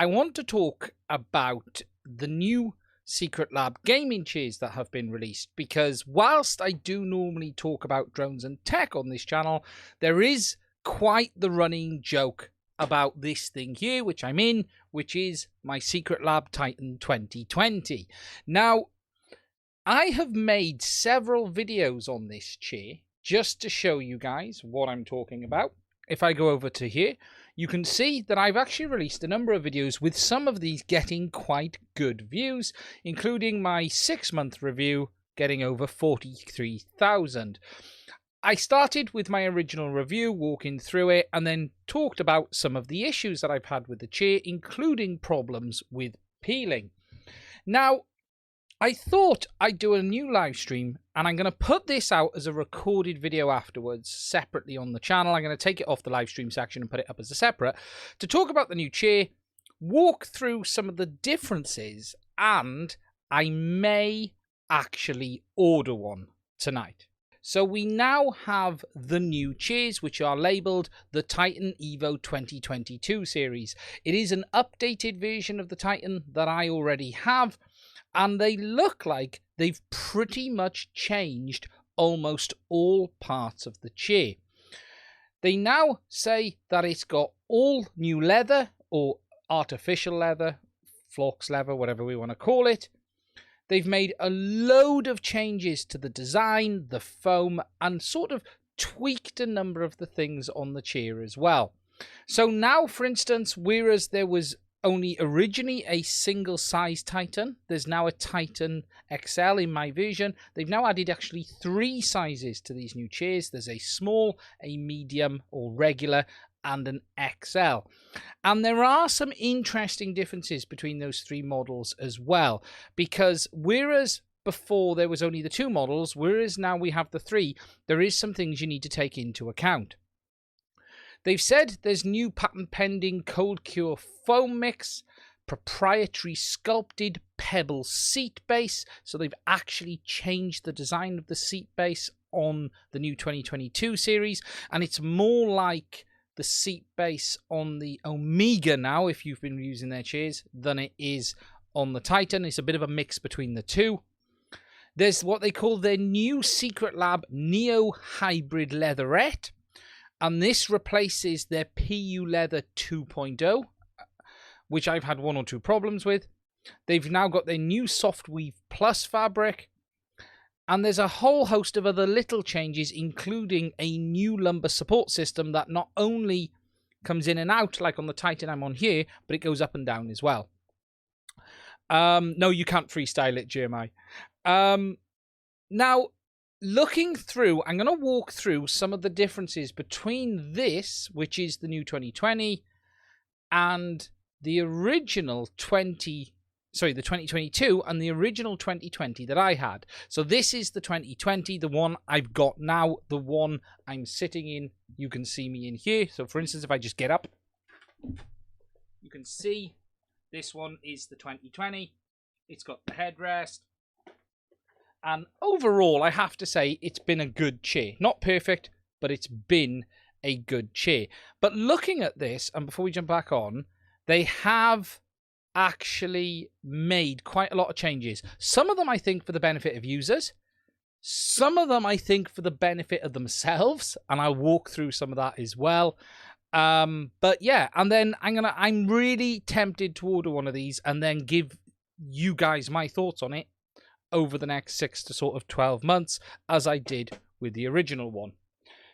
I want to talk about the new Secretlab gaming chairs that have been released, because whilst I do normally talk about drones and tech on this channel, there is quite the running joke about this thing here, which I'm in, which is my Secretlab Titan 2020. Now, I have made several videos on this chair just to show you guys what I'm talking about. If I go over to here, you can see that I've actually released a number of videos with some of these getting quite good views, including my 6-month review getting over 43,000. I started with my original review, walking through it, and then talked about some of the issues that I've had with the chair, including problems with peeling. Now, I thought I'd do a new live stream, and I'm going to put this out as a recorded video afterwards, separately on the channel. I'm going to take it off the live stream section and put it up as a separate, to talk about the new chair, walk through some of the differences, and I may actually order one tonight. So we now have the new chairs, which are labelled the Titan Evo 2022 series. It is an updated version of the Titan that I already have, and they look like they've pretty much changed almost all parts of the chair. They now say that it's got all new leather, or artificial leather, flux leather, whatever we want to call it. They've made a load of changes to the design, the foam, and sort of tweaked a number of the things on the chair as well. So now, for instance, whereas there was only originally a single size Titan, there's now a Titan XL in my version. They've now added actually 3 sizes to these new chairs. There's a small, a medium or regular, and an XL. And there are some interesting differences between those 3 models as well, because whereas before there was only the 2 models, whereas now we have the 3, there is some things you need to take into account. They've said there's new patent pending cold cure foam mix, proprietary sculpted pebble seat base. So they've actually changed the design of the seat base on the new 2022 series, and it's more like the seat base on the Omega now, if you've been using their chairs, than it is on the Titan. It's a bit of a mix between the two. There's what they call their new Secretlab Neo Hybrid Leatherette, and this replaces their PU Leather 2.0, which I've had 1 or 2 problems with. They've now got their new Softweave Plus fabric, and there's a whole host of other little changes, including a new lumbar support system that not only comes in and out like on the Titan I'm on here, but it goes up and down as well. No, you can't freestyle it, Jeremiah. Now, looking through, I'm going to walk through some of the differences between this, which is the new 2020, and the original the 2022 and the original 2020 that I had. So this is the 2020, the one I've got now, the one I'm sitting in. You can see me in here. So for instance, if I just get up, you can see this one is the 2020. It's got the headrest. And overall, I have to say it's been a good chair. Not perfect, but it's been a good chair. But looking at this, and before we jump back on, they have actually made quite a lot of changes. Some of them I think for the benefit of users, some of them I think for the benefit of themselves, and I'll walk through some of that as well. But yeah, and then I'm really tempted to order one of these and then give you guys my thoughts on it over the next 6 to sort of 12 months, as I did with the original one.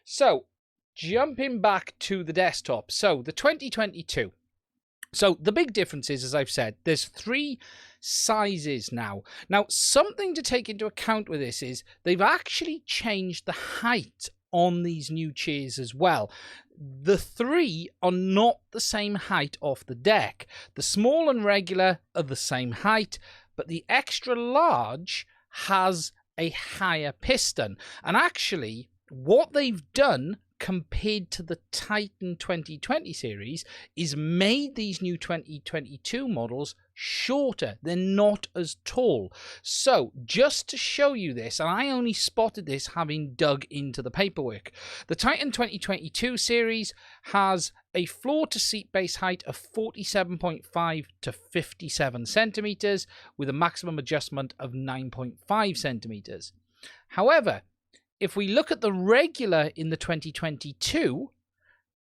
So jumping back to the desktop, so the 2022. So the big difference is, as I've said, there's 3 sizes now. Now, something to take into account with this is they've actually changed the height on these new chairs as well. The 3 are not the same height off the deck. The small and regular are the same height, but the extra large has a higher piston. And actually, what they've done compared to the Titan 2020 series is made these new 2022 models shorter. They're not as tall. So just to show you this, and I only spotted this having dug into the paperwork, the Titan 2022 series has a floor to seat base height of 47.5 to 57 centimeters with a maximum adjustment of 9.5 centimeters. However, if we look at the regular in the 2022,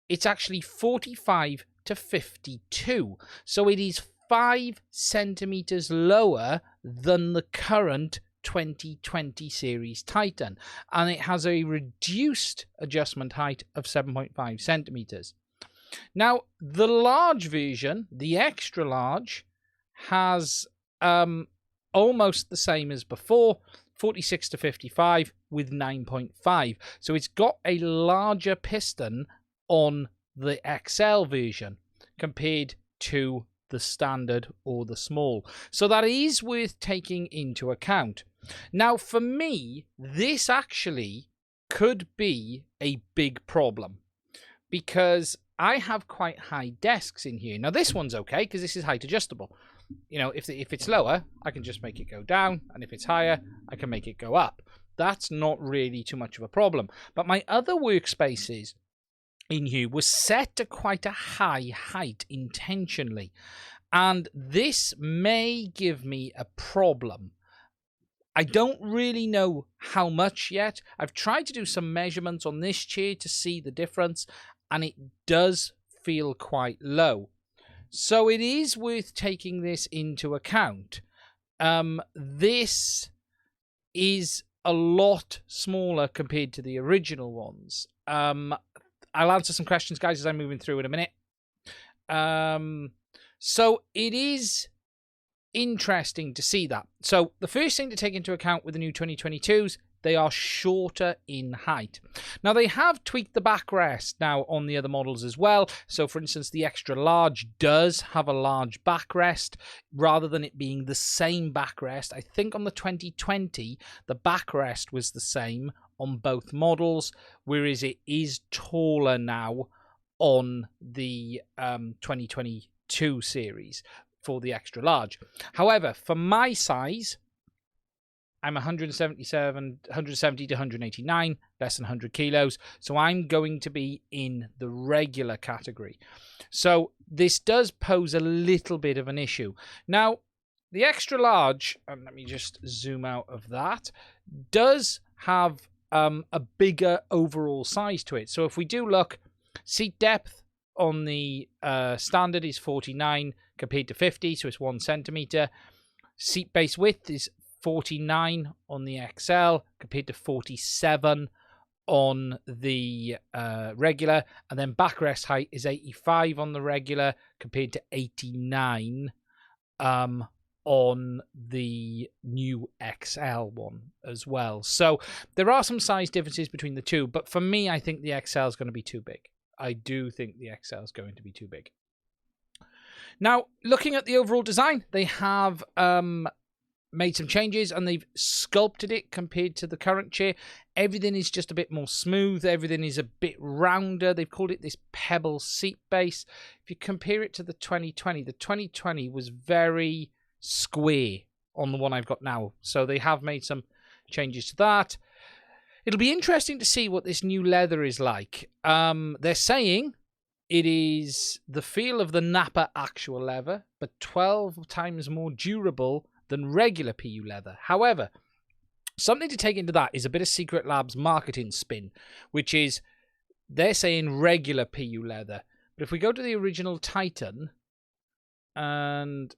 it's actually 45 to 52. So it is 5 centimeters lower than the current 2020 series Titan. And it has a reduced adjustment height of 7.5 centimeters. Now, the large version, the extra large, has almost the same as before, 46 to 55 with 9.5. So it's got a larger piston on the XL version compared to the standard or the small. So that is worth taking into account. Now, for me, this actually could be a big problem because I have quite high desks in here. Now, this one's okay because this is height adjustable. You know, if it's lower, I can just make it go down, and if it's higher, I can make it go up. That's not really too much of a problem. But my other workspaces in here were set to quite a high height intentionally, and this may give me a problem. I don't really know how much yet. I've tried to do some measurements on this chair to see the difference, and it does feel quite low. So it is worth taking this into account. This is a lot smaller compared to the original ones. I'll answer some questions, guys, as I'm moving through in a minute. So it is interesting to see that. So the first thing to take into account with the new 2022s, they are shorter in height. Now, they have tweaked the backrest now on the other models as well. So, for instance, the extra large does have a large backrest rather than it being the same backrest. I think on the 2020, the backrest was the same on both models, whereas it is taller now on the 2022 series for the extra large. However, for my size, I'm 170 to 189, less than 100 kilos. So I'm going to be in the regular category. So this does pose a little bit of an issue. Now, the extra large, and let me just zoom out of that, does have a bigger overall size to it. So if we do look, seat depth on the standard is 49 compared to 50, so it's 1 centimeter. Seat base width is 49 on the XL compared to 47 on the regular, and then backrest height is 85 on the regular compared to 89 on the new XL one as well. So there are some size differences between the two, but for me, I think the XL is going to be too big. I do think the XL is going to be too big. Now, looking at the overall design, they have made some changes and they've sculpted it compared to the current chair. Everything is just a bit more smooth. Everything is a bit rounder. They've called it this pebble seat base. If you compare it to the 2020 was very square on the one I've got now. So they have made some changes to that. It'll be interesting to see what this new leather is like. They're saying it is the feel of the Nappa actual leather, but 12 times more durable than regular PU leather. However, something to take into that is a bit of Secretlab's marketing spin, which is they're saying regular PU leather. But if we go to the original Titan and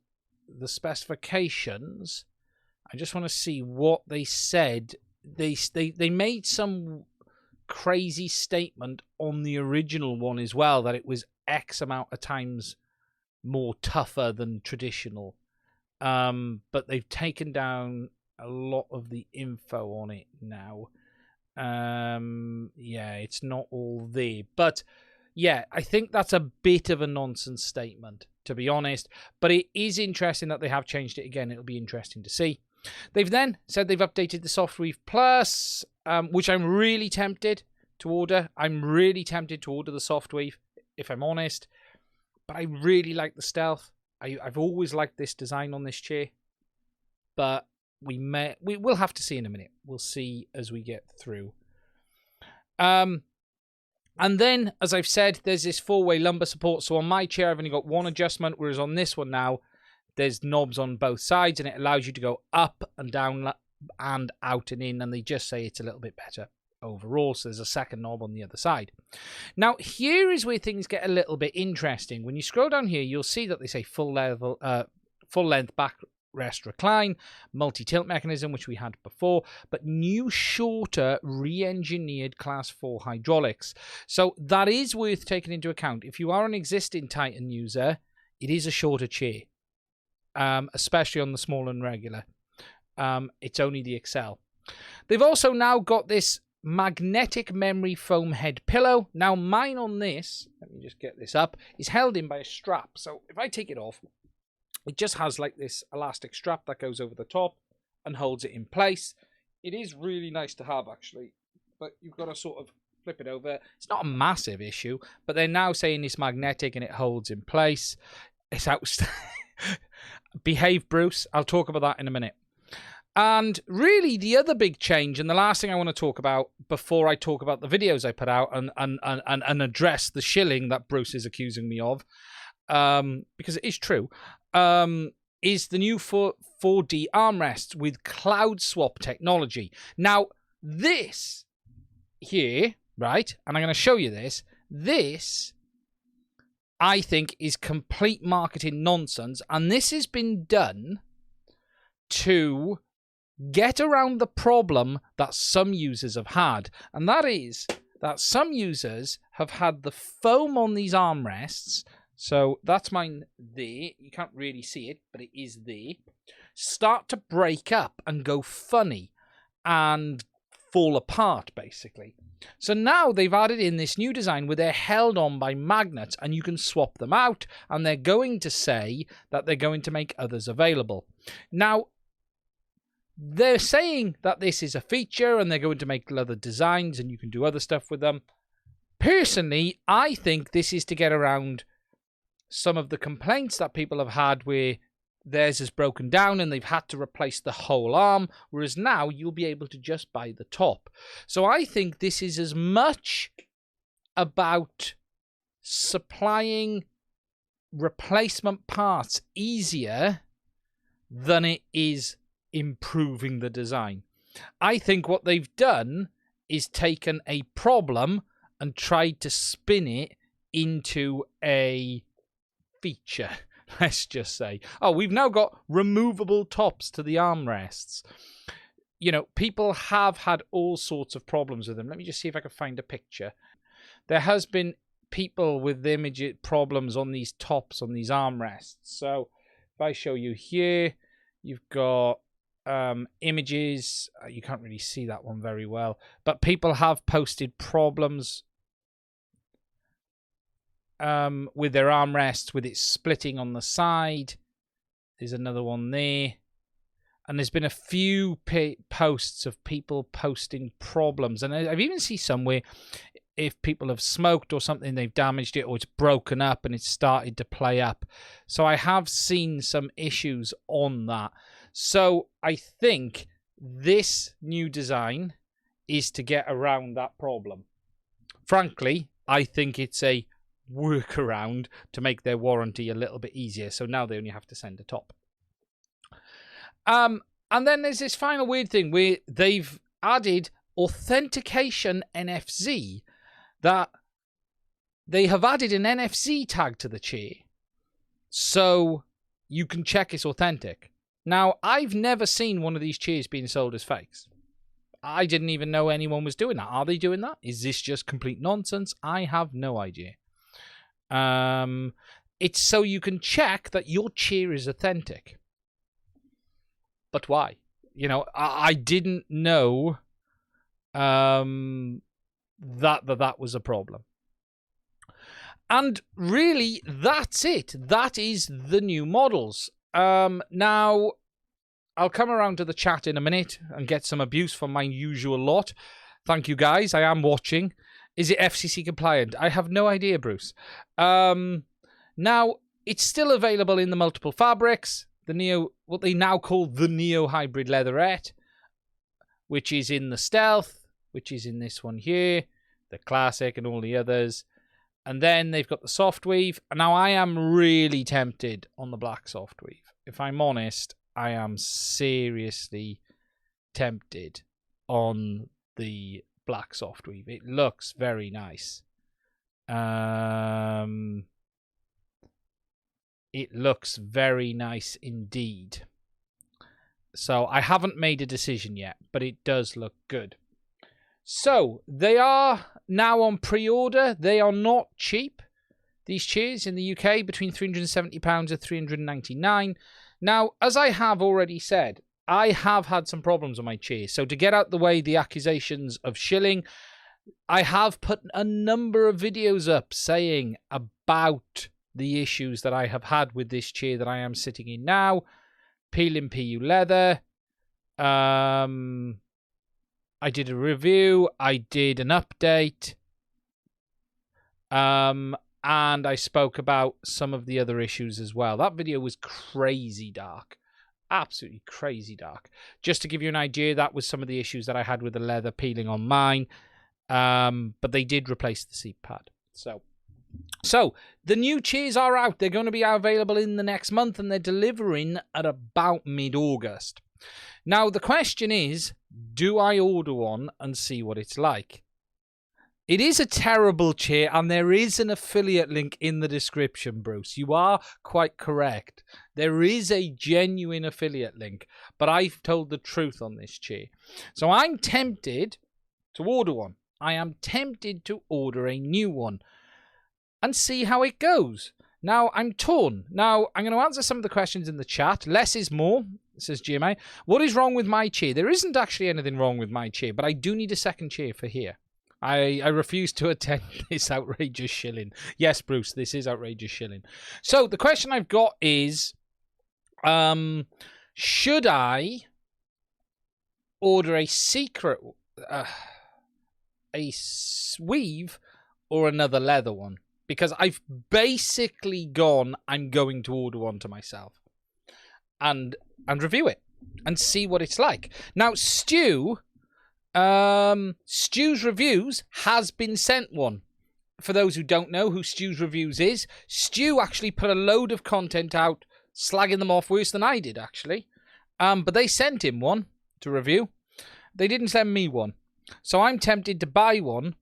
the specifications, I just want to see what they said. They made some crazy statement on the original one as well, that it was X amount of times more tougher than traditional. But they've taken down a lot of the info on it now. Yeah, it's not all there. But yeah, I think that's a bit of a nonsense statement, to be honest. But it is interesting that they have changed it again. It'll be interesting to see. They've then said they've updated the Softweave Plus, which I'm really tempted to order. I'm really tempted to order the Softweave, if I'm honest. But I really like the Stealth. I've always liked this design on this chair. But we'll have to see in a minute. We'll see as we get through. And then, as I've said, there's this 4-way lumbar support. So on my chair, I've only got one adjustment, whereas on this one now, there's knobs on both sides, and it allows you to go up and down and out and in, and they just say it's a little bit better overall. So there's a second knob on the other side. Now, here is where things get a little bit interesting. When you scroll down here, you'll see that they say full length backrest recline, multi-tilt mechanism, which we had before, but new shorter re-engineered class 4 hydraulics. So that is worth taking into account. If you are an existing Titan user, it is a shorter chair, especially on the small and regular. It's only the XL. They've also now got this magnetic memory foam head pillow. Now mine on this, let me just get this up, is held in by a strap. So if I take it off, it just has like this elastic strap that goes over the top and holds it in place. It is really nice to have, actually, but you've got to sort of flip it over. It's not a massive issue, but they're now saying it's magnetic and it holds in place. It's outstanding. Behave, Bruce. I'll talk about that in a minute. And really, the other big change, and the last thing I want to talk about before I talk about the videos I put out and address the shilling that Bruce is accusing me of, because it is true, is the new 4D armrests with cloud swap technology. Now, this here, right, and I'm going to show you this, I think, is complete marketing nonsense, and this has been done to get around the problem that some users have had, and that is that some users have had the foam on these armrests, so that's mine there, you can't really see it, but it is there, start to break up and go funny and fall apart, basically. So now they've added in this new design where they're held on by magnets and you can swap them out, and they're going to say that they're going to make others available. Now, they're saying that this is a feature and they're going to make other designs and you can do other stuff with them. Personally, I think this is to get around some of the complaints that people have had where theirs is broken down and they've had to replace the whole arm, whereas now you'll be able to just buy the top. So I think this is as much about supplying replacement parts easier than it is improving the design. I think what they've done is taken a problem and tried to spin it into a feature. Let's just say, oh, we've now got removable tops to the armrests. You know, people have had all sorts of problems with them. Let me just see if I can find a picture. There has been people with image problems on these tops, on these armrests. So if I show you here, you've got images. You can't really see that one very well, but people have posted problems with their armrests, with it splitting on the side. There's another one there, and there's been a few posts of people posting problems, and I've even seen somewhere if people have smoked or something, they've damaged it, or it's broken up and it's started to play up. So I have seen some issues on that. So I think this new design is to get around that problem. Frankly, I think it's a workaround to make their warranty a little bit easier. So now they only have to send a top. And then there's this final weird thing where they've added authentication NFC, that they have added an NFC tag to the chair so you can check it's authentic. Now, I've never seen one of these chairs being sold as fakes. I didn't even know anyone was doing that. Are they doing that? Is this just complete nonsense? I have no idea. It's so you can check that your chair is authentic. But why? You know, I didn't know that was a problem. And really, that's it. That is the new models. Now, I'll come around to the chat in a minute and get some abuse from my usual lot. Thank you, guys. I am watching. Is it FCC compliant? I have no idea, Bruce. Now, it's still available in the multiple fabrics. The Neo, what they now call the Neo Hybrid Leatherette, which is in the Stealth, which is in this one here, the Classic and all the others. And then they've got the Softweave. Now, I am really tempted on the black Softweave. If I'm honest, I am seriously tempted on the black Softweave. It looks very nice. It looks very nice indeed. So I haven't made a decision yet, but it does look good. So they are now on pre-order. They are not cheap. These chairs in the UK between £370 and £399. Now, as I have already said, I have had some problems on my chair. So to get out the way the accusations of shilling, I have put a number of videos up saying about the issues that I have had with this chair that I am sitting in now. Peeling PU leather. I did a review. I did an update. And I spoke about some of the other issues as well. That video was crazy dark. Absolutely crazy dark. Just to give you an idea, that was some of the issues that I had with the leather peeling on mine. But they did replace the seat pad. So the new chairs are out. They're going to be available in the next month, and they're delivering at about mid-August. Now, the question is, do I order one and see what it's like? It is a terrible chair, and there is an affiliate link in the description, Bruce. You are quite correct. There is a genuine affiliate link, but I've told the truth on this chair. So I'm tempted to order one. I am tempted to order a new one and see how it goes. Now, I'm torn. Now, I'm going to answer some of the questions in the chat. Less is more, says GMA. What is wrong with my chair? There isn't actually anything wrong with my chair, but I do need a second chair for here. I refuse to attend this outrageous shilling. Yes, Bruce, this is outrageous shilling. So, the question I've got is, should I order a secret, a weave or another leather one? Because I've basically gone, I'm going to order one to myself and review it and see what it's like. Now, Stu's Reviews has been sent one. For those who don't know who Stu's Reviews is, Stu actually put a load of content out slagging them off worse than I did, actually. But they sent him one to review. They didn't send me one. So I'm tempted to buy one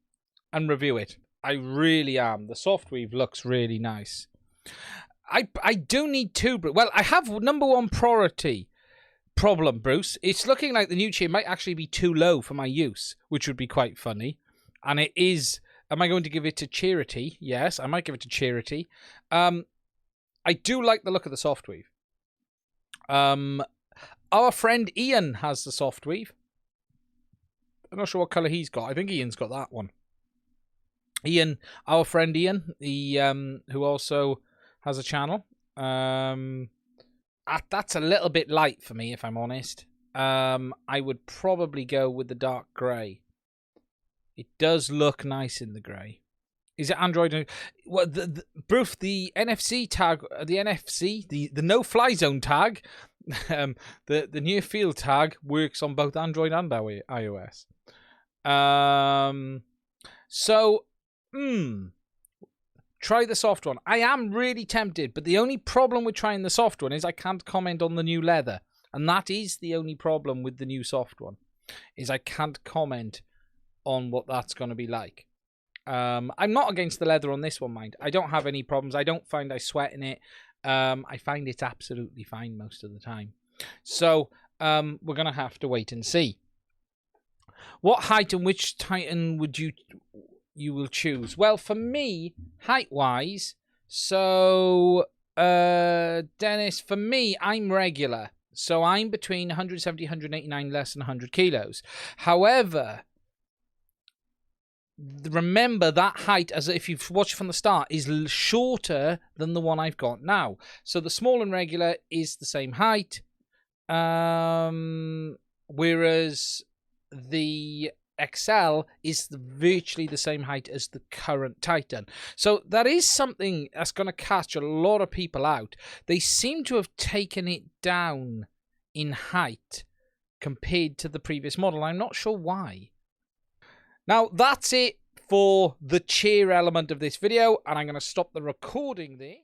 and review it. I really am. The Softweave looks really nice. I do need two. Well, I have number one problem, Bruce. It's looking like the new chair might actually be too low for my use, which would be quite funny. And it is. Am I going to give it to charity? Yes, I might give it to charity. I do like the look of the Softweave. Our friend Ian has the Softweave. I'm not sure what colour he's got. I think Ian's got that one. Ian, our friend Ian, who also has a channel. That's a little bit light for me, if I'm honest. I would probably go with the dark grey. It does look nice in the grey. Is it Android? Well, Bruce, the NFC tag, the no-fly zone tag, the near field tag works on both Android and iOS. So. Try the soft one. I am really tempted, but the only problem with trying the soft one is I can't comment on the new leather. And that is the only problem with the new soft one, is I can't comment on what that's going to be like. I'm not against the leather on this one, mind. I don't have any problems. I don't find I sweat in it. I find it's absolutely fine most of the time. So we're going to have to wait and see. What height and which Titan would you will choose? Well, for me, height-wise, so, Dennis, for me, I'm regular. So I'm between 170, 189, less than 100 kilos. However, remember that height, as if you've watched from the start, is shorter than the one I've got now. So the small and regular is the same height. Whereas the XL is virtually the same height as the current Titan. So that is something that's going to catch a lot of people out. They seem to have taken it down in height compared to the previous model. I'm not sure why. Now, that's it for the chair element of this video, and I'm going to stop the recording there.